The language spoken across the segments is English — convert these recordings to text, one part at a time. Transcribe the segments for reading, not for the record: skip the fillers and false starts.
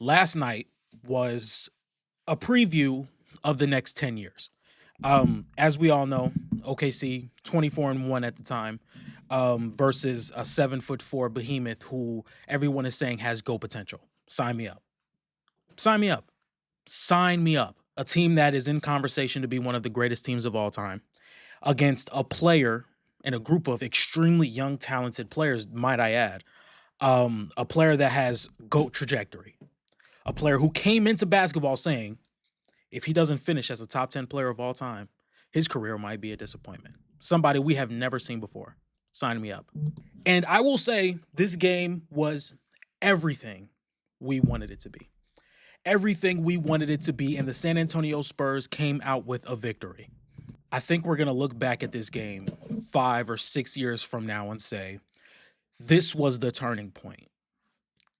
Last night was a preview of the next 10 years. As we all know, OKC 24-1 at the time, versus a 7'4" behemoth who everyone is saying has go potential. Sign me up. Sign me up. Sign me up. A team that is in conversation to be one of the greatest teams of all time against a player and a group of extremely young, talented players, might I add. A player that has GOAT trajectory. A player who came into basketball saying, if he doesn't finish as a top 10 player of all time, his career might be a disappointment. Somebody we have never seen before. Sign me up. And I will say this game was everything we wanted it to be. Everything we wanted it to be, and the San Antonio Spurs came out with a victory. I think we're going to look back at this game 5 or 6 years from now and say, this was the turning point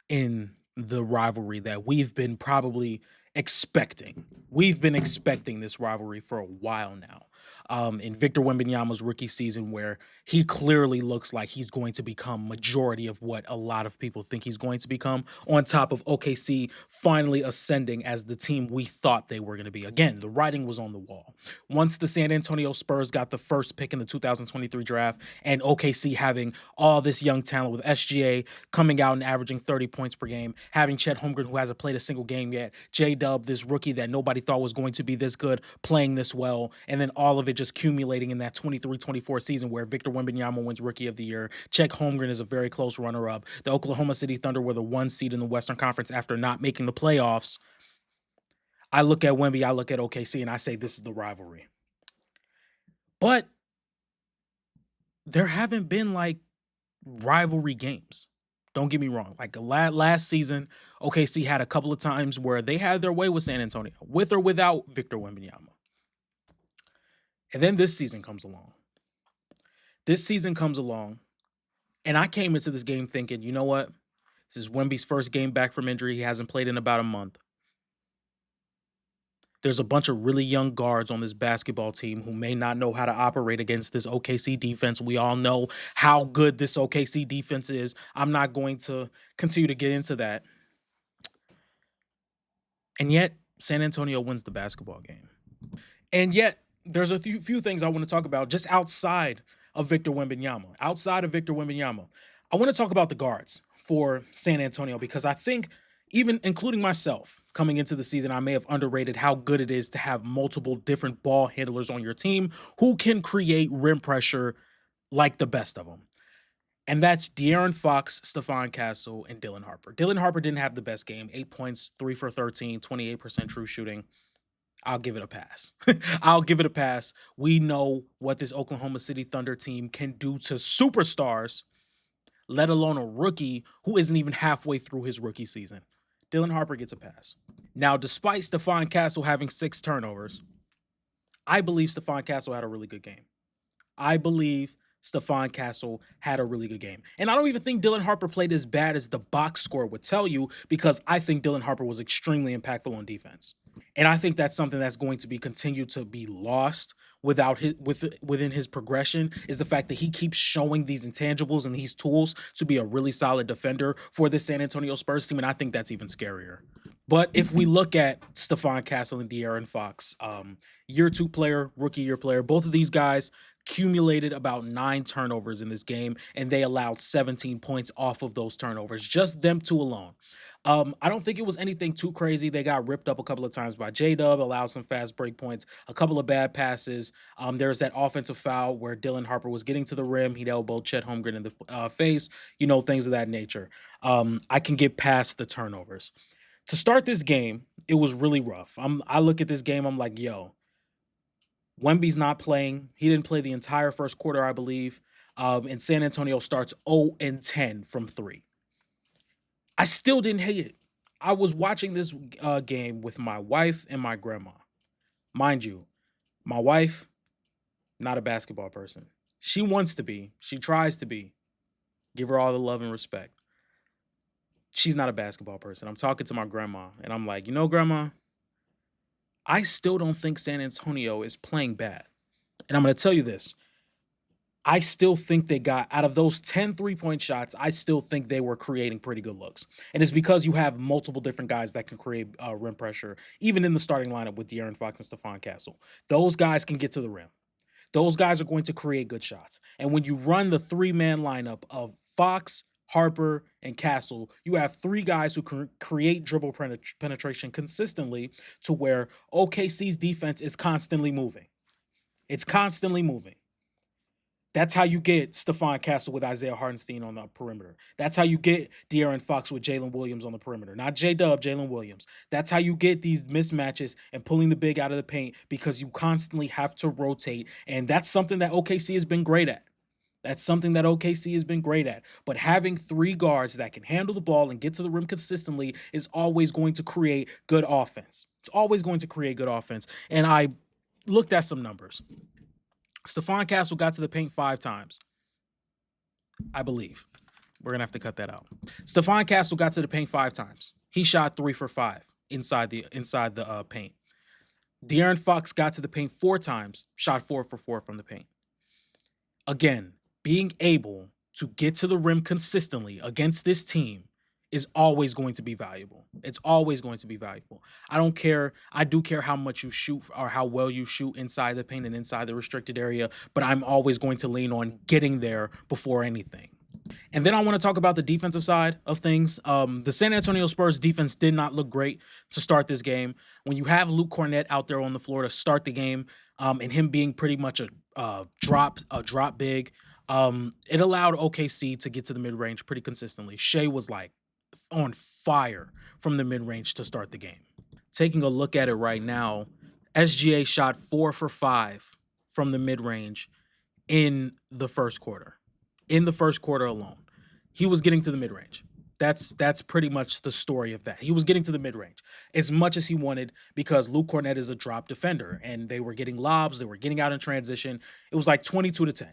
in the rivalry that we've been probably expecting. We've been expecting this rivalry for a while now. In Victor Wembanyama's rookie season, where he clearly looks like he's going to become majority of what a lot of people think he's going to become, on top of OKC finally ascending as the team we thought they were going to be. Again, the writing was on the wall. Once the San Antonio Spurs got the first pick in the 2023 draft, and OKC having all this young talent with SGA coming out and averaging 30 points per game, having Chet Holmgren, who hasn't played a single game yet, J-Dub, this rookie that nobody thought was going to be this good, playing this well, and then all of it just accumulating in that 23-24 season where Victor Wembanyama wins Rookie of the Year. Chet Holmgren is a very close runner-up. The Oklahoma City Thunder were the 1 seed in the Western Conference after not making the playoffs. I look at Wemby, I look at OKC, and I say this is the rivalry. But there haven't been like rivalry games. Don't get me wrong. Like last season, OKC had a couple of times where they had their way with San Antonio, with or without Victor Wembanyama. And then this season comes along. And I came into this game thinking, you know what? This is Wemby's first game back from injury. He hasn't played in about a month. There's a bunch of really young guards on this basketball team who may not know how to operate against this OKC defense. We all know how good this OKC defense is. I'm not going to continue to get into that. And yet, San Antonio wins the basketball game. And yet, there's a few things I want to talk about just outside of Victor Wembanyama. I want to talk about the guards for San Antonio because I think, even including myself, coming into the season, I may have underrated how good it is to have multiple different ball handlers on your team who can create rim pressure like the best of them. And that's De'Aaron Fox, Stephon Castle, and Dylan Harper. Dylan Harper didn't have the best game. 8 points, 3 for 13, 28% true shooting. I'll give it a pass. I'll give it a pass. We know what this Oklahoma City Thunder team can do to superstars, let alone a rookie who isn't even halfway through his rookie season. Dylan Harper gets a pass. Now, despite Stephon Castle having 6 turnovers, I believe Stephon Castle had a really good game. And I don't even think Dylan Harper played as bad as the box score would tell you, because I think Dylan Harper was extremely impactful on defense. And I think that's something that's going to be continued to be lost within his progression, is the fact that he keeps showing these intangibles and these tools to be a really solid defender for the San Antonio Spurs team, and I think that's even scarier. But if we look at Stephon Castle and De'Aaron Fox, year 2 player, rookie year player, both of these guys accumulated about 9 turnovers in this game, and they allowed 17 points off of those turnovers, just them 2 alone. I don't think it was anything too crazy. They got ripped up a couple of times by J-Dub, allowed some fast break points, a couple of bad passes. There's that offensive foul where Dylan Harper was getting to the rim. He'd elbowed Chet Holmgren in the face, things of that nature. I can get past the turnovers. To start this game, it was really rough. I look at this game, I'm like, yo, Wemby's not playing. He didn't play the entire first quarter, I believe. And San Antonio starts 0-10 from 3. I still didn't hate it. I was watching this game with my wife and my grandma. Mind you, my wife, not a basketball person. She wants to be. She tries to be. Give her all the love and respect. She's not a basketball person. I'm talking to my grandma, and I'm like, Grandma, I still don't think San Antonio is playing bad. And I'm going to tell you this. I still think they got out of those 10 3-point shots, I still think they were creating pretty good looks. And it's because you have multiple different guys that can create rim pressure, even in the starting lineup with De'Aaron Fox and Stephon Castle. Those guys can get to the rim. Those guys are going to create good shots. And when you run the 3-man lineup of Fox, Harper, and Castle, you have 3 guys who can create dribble penetration consistently to where OKC's defense is constantly moving. It's constantly moving. That's how you get Stephon Castle with Isaiah Hartenstein on the perimeter. That's how you get De'Aaron Fox with Jalen Williams on the perimeter. Not J-Dub, Jalen Williams. That's how you get these mismatches and pulling the big out of the paint, because you constantly have to rotate. And that's something that OKC has been great at. That's something that OKC has been great at. But having 3 guards that can handle the ball and get to the rim consistently is always going to create good offense. It's always going to create good offense. And I looked at some numbers. Stephon Castle got to the paint 5 times, I believe. We're going to have to cut that out. Stephon Castle got to the paint 5 times. He shot 3 for 5 inside the paint. De'Aaron Fox got to the paint 4 times, shot 4 for 4 from the paint. Again, being able to get to the rim consistently against this team is always going to be valuable. It's always going to be valuable. I don't care. I do care how much you shoot or how well you shoot inside the paint and inside the restricted area, but I'm always going to lean on getting there before anything. And then I want to talk about the defensive side of things. The San Antonio Spurs defense did not look great to start this game. When you have Luke Kornet out there on the floor to start the game, and him being pretty much a drop big, it allowed OKC to get to the mid-range pretty consistently. Shea was like on fire from the mid-range to start the game. Taking a look at it right now, SGA shot 4 for 5 from the mid-range in the first quarter. In the first quarter alone, he was getting to the mid-range. That's pretty much the story of that. He was getting to the mid-range as much as he wanted, because Luke Kornet is a drop defender, and they were getting lobs, they were getting out in transition. It was like 22-10.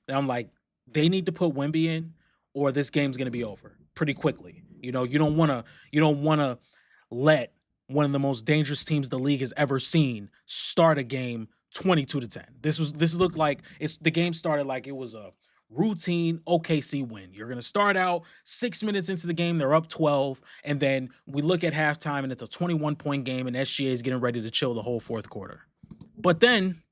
And I'm like, they need to put Wemby in, or this game's going to be over pretty quickly. You know, you don't want to let one of the most dangerous teams the league has ever seen start a game 22-10. This looked like the game started like it was a routine OKC win. You're going to start out 6 minutes into the game, they're up 12, and then we look at halftime and it's a 21-point game, and SGA is getting ready to chill the whole fourth quarter. But then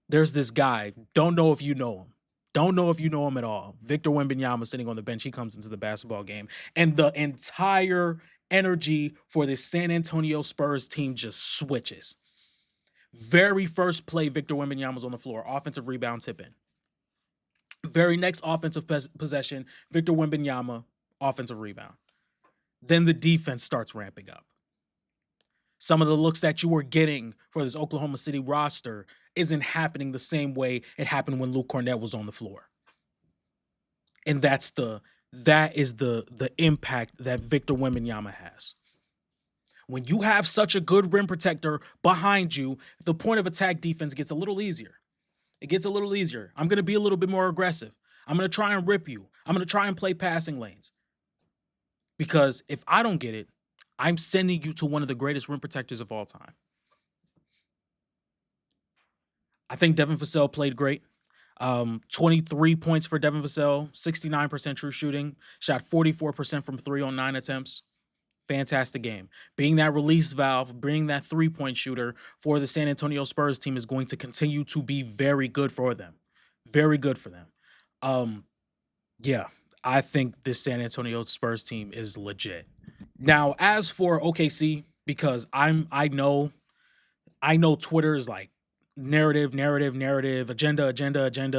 there's this guy, don't know if you know him. Don't know if you know him at all. Victor Wembanyama sitting on the bench. He comes into the basketball game, and the entire energy for this San Antonio Spurs team just switches. Very first play, Victor Wembanyama's on the floor. Offensive rebound, tip in. Very next offensive possession, Victor Wembanyama, offensive rebound. Then the defense starts ramping up. Some of the looks that you were getting for this Oklahoma City roster isn't happening the same way it happened when Luke Kornet was on the floor. And that is the impact that Victor Wembanyama has. When you have such a good rim protector behind you, the point of attack defense gets a little easier. It gets a little easier. I'm going to be a little bit more aggressive. I'm going to try and rip you. I'm going to try and play passing lanes. Because if I don't get it, I'm sending you to one of the greatest rim protectors of all time. I think Devin Vassell played great. 23 points for Devin Vassell, 69% true shooting, shot 44% from 3 on 9 attempts. Fantastic game. Being that release valve, being that 3-point shooter for the San Antonio Spurs team is going to continue to be very good for them. Very good for them. Yeah, I think this San Antonio Spurs team is legit. Now, as for OKC, because I know Twitter is like narrative, agenda,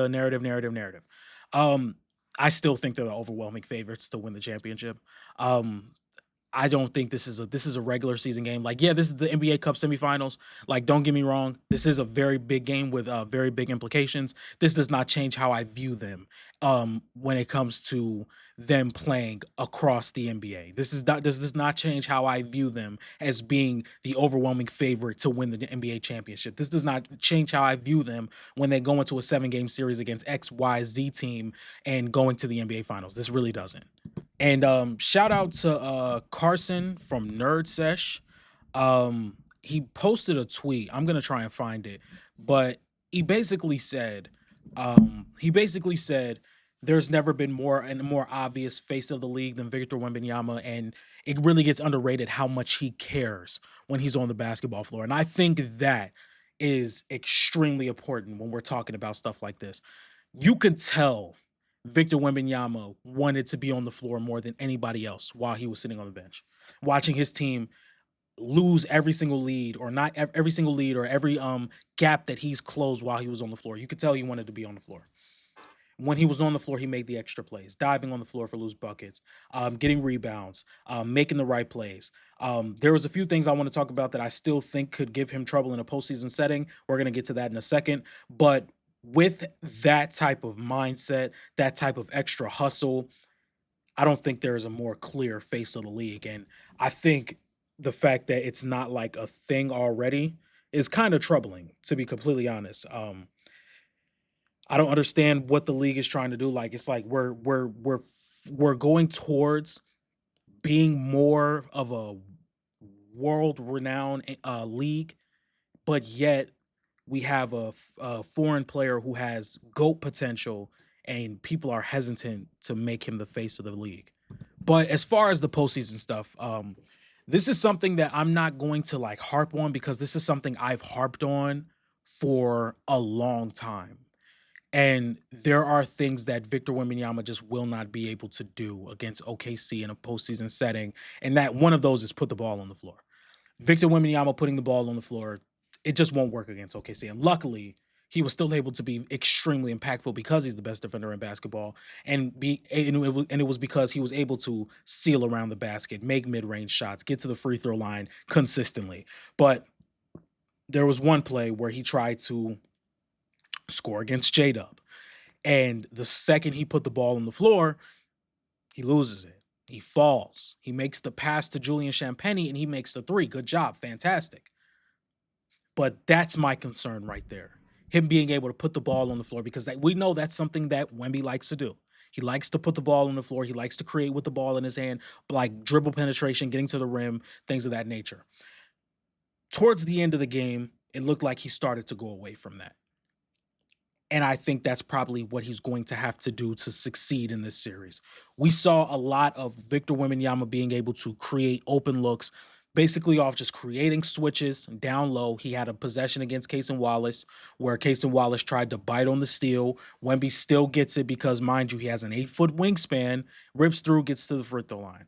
narrative. I still think they're the overwhelming favorites to win the championship. I don't think this is a regular season game. Like, yeah, this is the NBA Cup semifinals. Like, don't get me wrong. This is a very big game with very big implications. This does not change how I view them when it comes to them playing across the NBA. This does not change how I view them as being the overwhelming favorite to win the NBA championship. This does not change how I view them when they go into a 7-game series against XYZ team and going to the NBA finals. This really doesn't. And shout out to Carson from Nerd Sesh. He posted a tweet. I'm going to try and find it. But he basically said, He basically said there's never been more and more obvious face of the league than Victor Wembanyama, and it really gets underrated how much he cares when he's on the basketball floor. And I think that is extremely important when we're talking about stuff like this. You could tell Victor Wembanyama wanted to be on the floor more than anybody else while he was sitting on the bench, watching his team lose every single lead, or not every single lead, or every gap that he's closed while he was on the floor. You could tell he wanted to be on the floor. When he was on the floor, he made the extra plays, diving on the floor for loose buckets, getting rebounds, making the right plays. There was a few things I want to talk about that I still think could give him trouble in a postseason setting. We're going to get to that in a second. But with that type of mindset, that type of extra hustle, I don't think there is a more clear face of the league. And I think the fact that it's not like a thing already is kind of troubling, to be completely honest. I don't understand what the league is trying to do. Like, it's like we're going towards being more of a world renowned league, but yet we have a foreign player who has GOAT potential, and people are hesitant to make him the face of the league. But as far as the postseason stuff, this is something that I'm not going to like harp on, because this is something I've harped on for a long time. And there are things that Victor Wembanyama just will not be able to do against OKC in a postseason setting, and that one of those is put the ball on the floor. Victor Wembanyama putting the ball on the floor, it just won't work against OKC. And luckily, he was still able to be extremely impactful because he's the best defender in basketball, and it was because he was able to seal around the basket, make mid-range shots, get to the free throw line consistently. But there was one play where he tried to score against J Dub, and the second he put the ball on the floor, he loses it. He falls. He makes the pass to Julian Champagnie, and he makes the three. Good job. Fantastic. But that's my concern right there. Him being able to put the ball on the floor, because we know that's something that Wemby likes to do. He likes to put the ball on the floor. He likes to create with the ball in his hand, like dribble penetration, getting to the rim, things of that nature. Towards the end of the game, it looked like he started to go away from that. And I think that's probably what he's going to have to do to succeed in this series. We saw a lot of Victor Wembanyama being able to create open looks, basically off just creating switches down low. He had a possession against Cason Wallace where Cason Wallace tried to bite on the steal. Wemby still gets it because, mind you, he has an 8-foot wingspan, rips through, gets to the free throw line.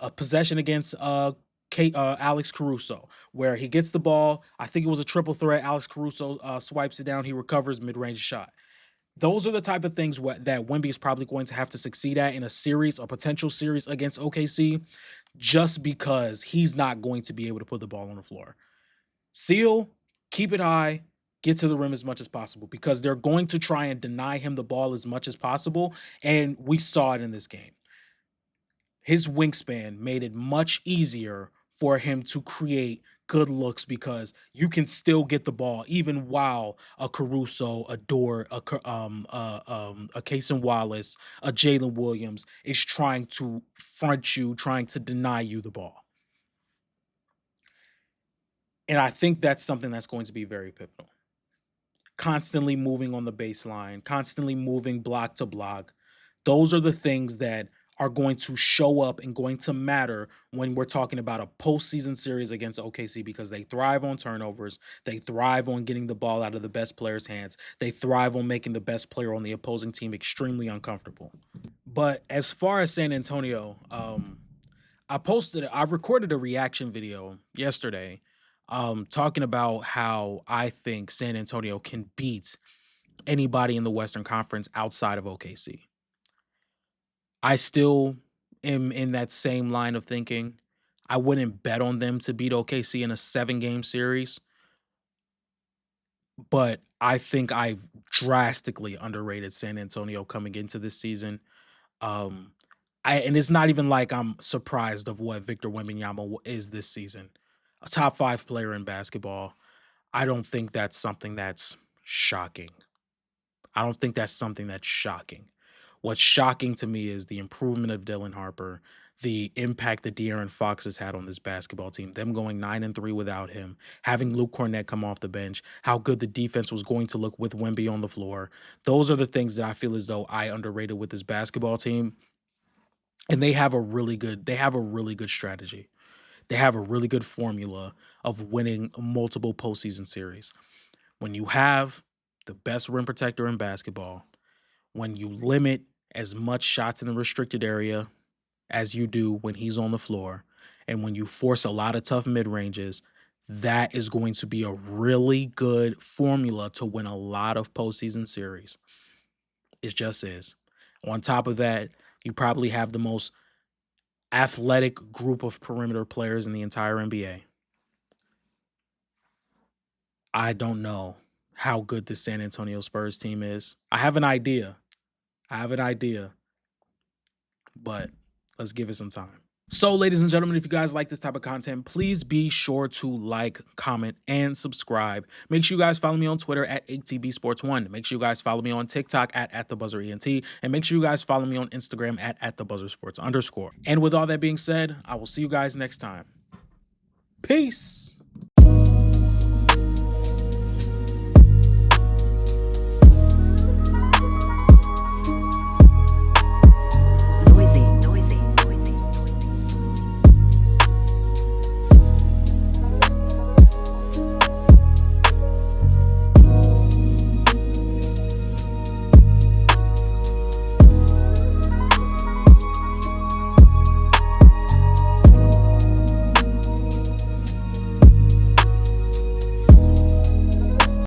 A possession against Alex Caruso, where he gets the ball. I think it was a triple threat. Alex Caruso swipes it down. He recovers mid-range shot. Those are the type of things that Wemby is probably going to have to succeed at in a series, a potential series against OKC, just because he's not going to be able to put the ball on the floor. Seal, keep it high, get to the rim as much as possible, because they're going to try and deny him the ball as much as possible, and we saw it in this game. His wingspan made it much easier for him to create good looks, because you can still get the ball even while a Caruso, a Dort, a Cason Wallace, a Jalen Williams is trying to front you, trying to deny you the ball. And I think that's something that's going to be very pivotal. Constantly moving on the baseline, constantly moving block to block. Those are the things that are going to show up and going to matter when we're talking about a postseason series against OKC, because they thrive on turnovers. They thrive on getting the ball out of the best player's hands. They thrive on making the best player on the opposing team extremely uncomfortable. But as far as San Antonio, I recorded a reaction video yesterday, talking about how I think San Antonio can beat anybody in the Western Conference outside of OKC. I still am in that same line of thinking. I wouldn't bet on them to beat OKC in a 7-game series, but I think I've drastically underrated San Antonio coming into this season. Um, and it's not even like I'm surprised of what Victor Wembanyama is this season. A top 5 player in basketball. I don't think that's something that's shocking. I don't think that's something that's shocking. What's shocking to me is the improvement of Dylan Harper, the impact that De'Aaron Fox has had on this basketball team, them going 9-3 without him, having Luke Cornett come off the bench, how good the defense was going to look with Wemby on the floor. Those are the things that I feel as though I underrated with this basketball team. And they have a really good strategy. They have a really good formula of winning multiple postseason series. When you have the best rim protector in basketball, when you limit as much shots in the restricted area as you do when he's on the floor, and when you force a lot of tough mid-ranges, that is going to be a really good formula to win a lot of postseason series. It just is. On top of that, you probably have the most athletic group of perimeter players in the entire NBA. I don't know how good the San Antonio Spurs team is. I have an idea, but let's give it some time. So, ladies and gentlemen, if you guys like this type of content, please be sure to like, comment, and subscribe. Make sure you guys follow me on Twitter at ATBSports1. Make sure you guys follow me on TikTok at @TheBuzzerENT. And make sure you guys follow me on Instagram at @TheBuzzerSports_. And with all that being said, I will see you guys next time. Peace.